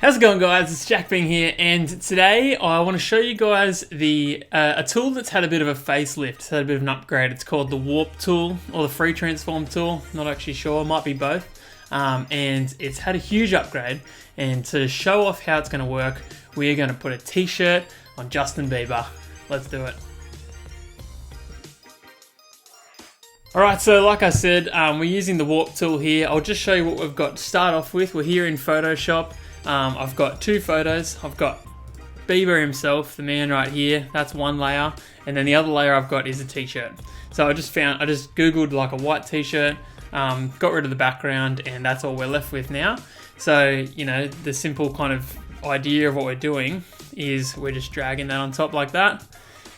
How's it going, guys? It's Jack Bing here, and today I want to show you guys a tool that's had a bit of a facelift. It's had a bit of an upgrade. It's called the Warp tool or the Free Transform tool. Not actually sure, might be both. And it's had a huge upgrade. And to show off how it's going to work, we are going to put a t-shirt on Justin Bieber. Let's do it. Alright, so like I said, we're using the Warp tool here. I'll just show you what we've got to start off with. We're here in Photoshop. I've got two photos. I've got Bieber himself, the man right here. That's one layer. And then the other layer I've got is a t-shirt. So I just Googled like a white t-shirt, got rid of the background, and that's all we're left with now. So, you know, the simple kind of idea of what we're doing is we're just dragging that on top like that.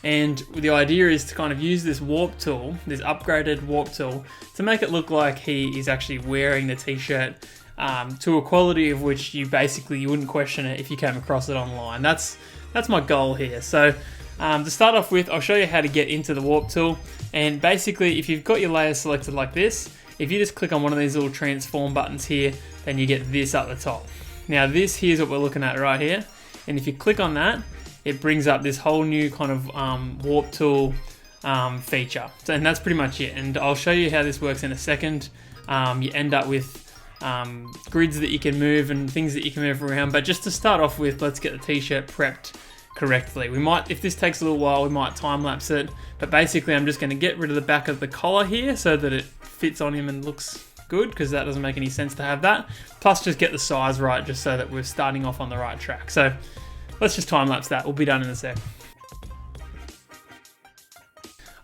And the idea is to kind of use this Warp tool, this upgraded Warp tool, to make it look like he is actually wearing the t-shirt to a quality of which you wouldn't question it if you came across it online. That's my goal here. So to start off with, I'll show you how to get into the Warp tool. And basically, if you've got your layers selected like this, if you just click on one of these little transform buttons here, then you get this up the top. Now this here's what we're looking at right here. And if you click on that, it brings up this whole new kind of Warp tool feature. And that's pretty much it. And I'll show you how this works in a second. You end up with grids that you can move and things that you can move around. But just to start off with, let's get the t-shirt prepped correctly. We might, if this takes a little while, we might time lapse it. But basically, I'm just going to get rid of the back of the collar here so that it fits on him and looks good, because that doesn't make any sense to have that. Plus, just get the size right, just so that we're starting off on the right track. So let's just time lapse that. We'll be done in a sec.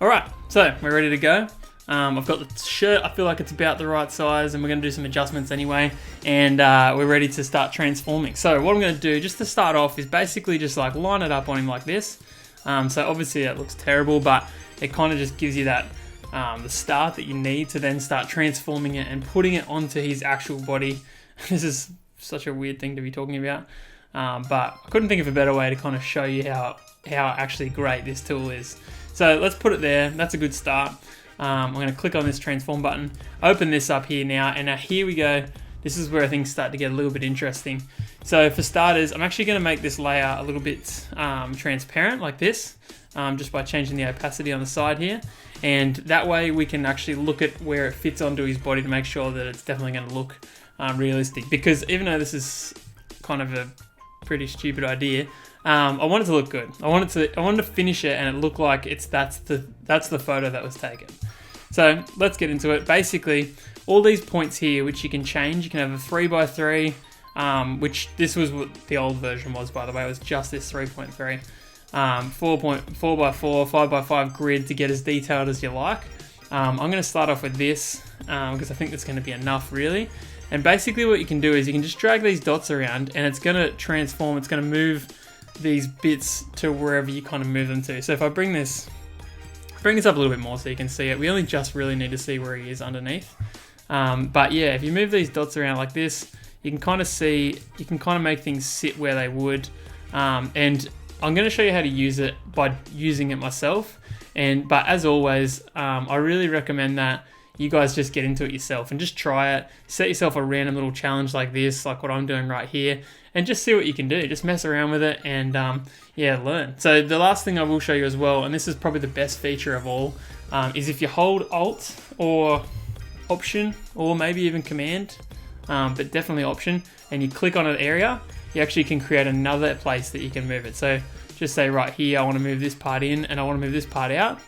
All right, so we're ready to go. I've got the shirt, I feel like it's about the right size, and we're going to do some adjustments anyway, and we're ready to start transforming. So what I'm going to do, just to start off, is basically just like line it up on him like this. So obviously that looks terrible, but it kind of just gives you that, the start that you need to then start transforming it and putting it onto his actual body. This is such a weird thing to be talking about, but I couldn't think of a better way to kind of show you how actually great this tool is. So let's put it there. That's a good start. I'm going to click on this transform button, open this up here now, and now here we go. This is where things start to get a little bit interesting. So for starters, I'm actually going to make this layer a little bit transparent like this, just by changing the opacity on the side here. And that way we can actually look at where it fits onto his body to make sure that it's definitely going to look realistic. Because even though this is kind of a pretty stupid idea, I want it to look good. I wanted to finish it and it look like that's the photo that was taken. So let's get into it. Basically, all these points here, which you can change, you can have a 3x3, which this was what the old version was, by the way. It was just this 3.3, 4x4, 5x5 grid to get as detailed as you like. I'm going to start off with this because I think that's going to be enough, really. And basically, what you can do is you can just drag these dots around, and it's going to transform. It's going to move these bits to wherever you kind of move them to. So if I bring this up a little bit more so you can see it, we only just really need to see where he is underneath. But yeah, if you move these dots around like this, you can kind of see, you can kind of make things sit where they would. And I'm going to show you how to use it by using it myself. But as always, I really recommend that you guys just get into it yourself and just try it. Set yourself a random little challenge like this, like what I'm doing right here, and just see what you can do. Just mess around with it and yeah, learn. So the last thing I will show you as well, and this is probably the best feature of all, is if you hold Alt or Option or maybe even Command, but definitely Option, and you click on an area, you actually can create another place that you can move it. So just say right here, I want to move this part in and I want to move this part out.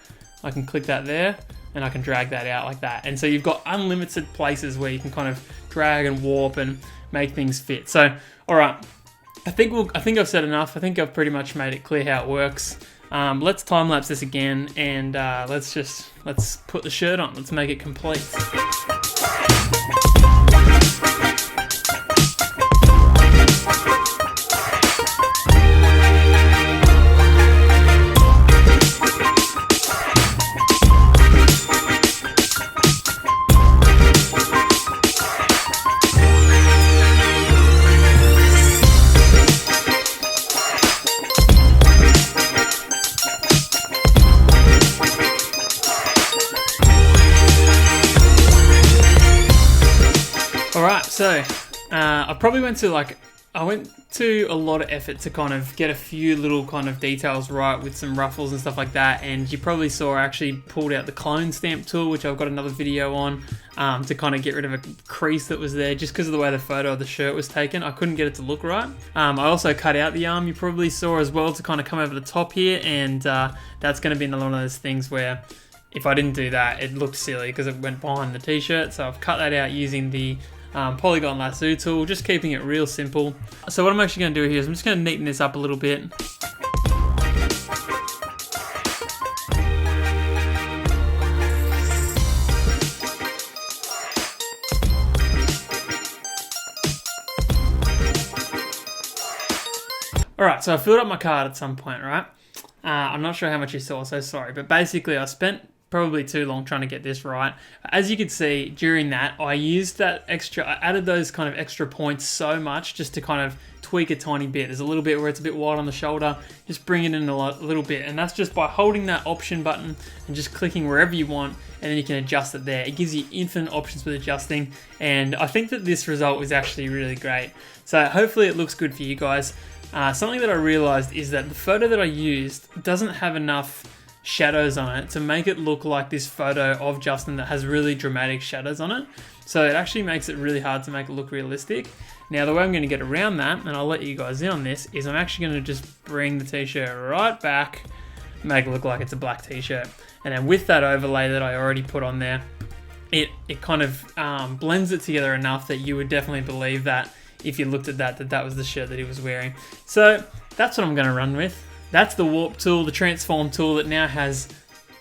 I can click that there, and I can drag that out like that. And so you've got unlimited places where you can kind of drag and warp and make things fit. So, all right, I think I've said enough. I think I've pretty much made it clear how it works. Let's time lapse this again, and let's put the shirt on. Let's make it complete. Alright, so I probably went to like I went to a lot of effort to kind of get a few little kind of details right with some ruffles and stuff like that, and you probably saw I actually pulled out the clone stamp tool, which I've got another video on, to kind of get rid of a crease that was there just because of the way the photo of the shirt was taken. I couldn't get it to look right. I also cut out the arm, you probably saw as well, to kind of come over the top here, and that's going to be another one of those things where if I didn't do that, it looked silly because it went behind the t-shirt. So I've cut that out using the polygon lasso tool, just keeping it real simple. So what I'm actually going to do here is I'm just going to neaten this up a little bit. Alright, so I filled up my card at some point, right? I'm not sure how much you saw, so sorry. But basically I spent probably too long trying to get this right. As you can see, during that, I used that extra, I added those kind of extra points so much just to kind of tweak a tiny bit. There's a little bit where it's a bit wide on the shoulder, just bring it in a little bit. And that's just by holding that option button and just clicking wherever you want, and then you can adjust it there. It gives you infinite options with adjusting, and I think that this result is actually really great. So hopefully it looks good for you guys. Something that I realized is that the photo that I used doesn't have enough shadows on it to make it look like this photo of Justin that has really dramatic shadows on it. So it actually makes it really hard to make it look realistic. Now the way I'm going to get around that, and I'll let you guys in on this, is I'm actually going to just bring the t-shirt right back, make it look like it's a black t-shirt. And then with that overlay that I already put on there, it kind of blends it together enough that you would definitely believe that if you looked at that was the shirt that he was wearing. So that's what I'm going to run with. That's the warp tool, the transform tool that now has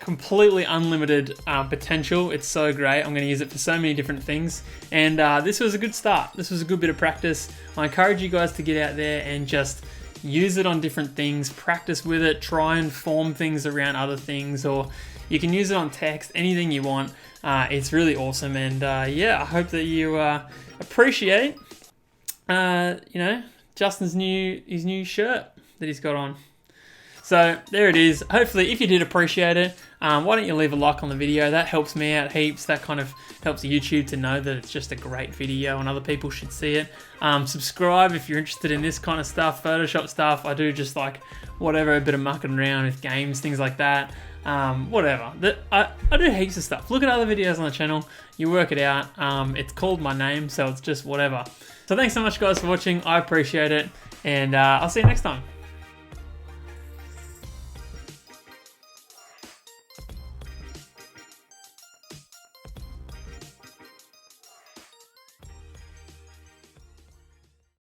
completely unlimited potential. It's so great. I'm going to use it for so many different things. And this was a good start. This was a good bit of practice. I encourage you guys to get out there and just use it on different things, practice with it, try and form things around other things, or you can use it on text, anything you want. It's really awesome. And yeah, I hope that you appreciate, Justin's new shirt that he's got on. So there it is. Hopefully, if you did appreciate it, why don't you leave a like on the video? That helps me out heaps. That kind of helps YouTube to know that it's just a great video and other people should see it. Subscribe if you're interested in this kind of stuff, Photoshop stuff. I do just like whatever, a bit of mucking around with games, things like that. Whatever. I do heaps of stuff. Look at other videos on the channel. You work it out. It's called my name, so it's just whatever. So thanks so much, guys, for watching. I appreciate it, and I'll see you next time.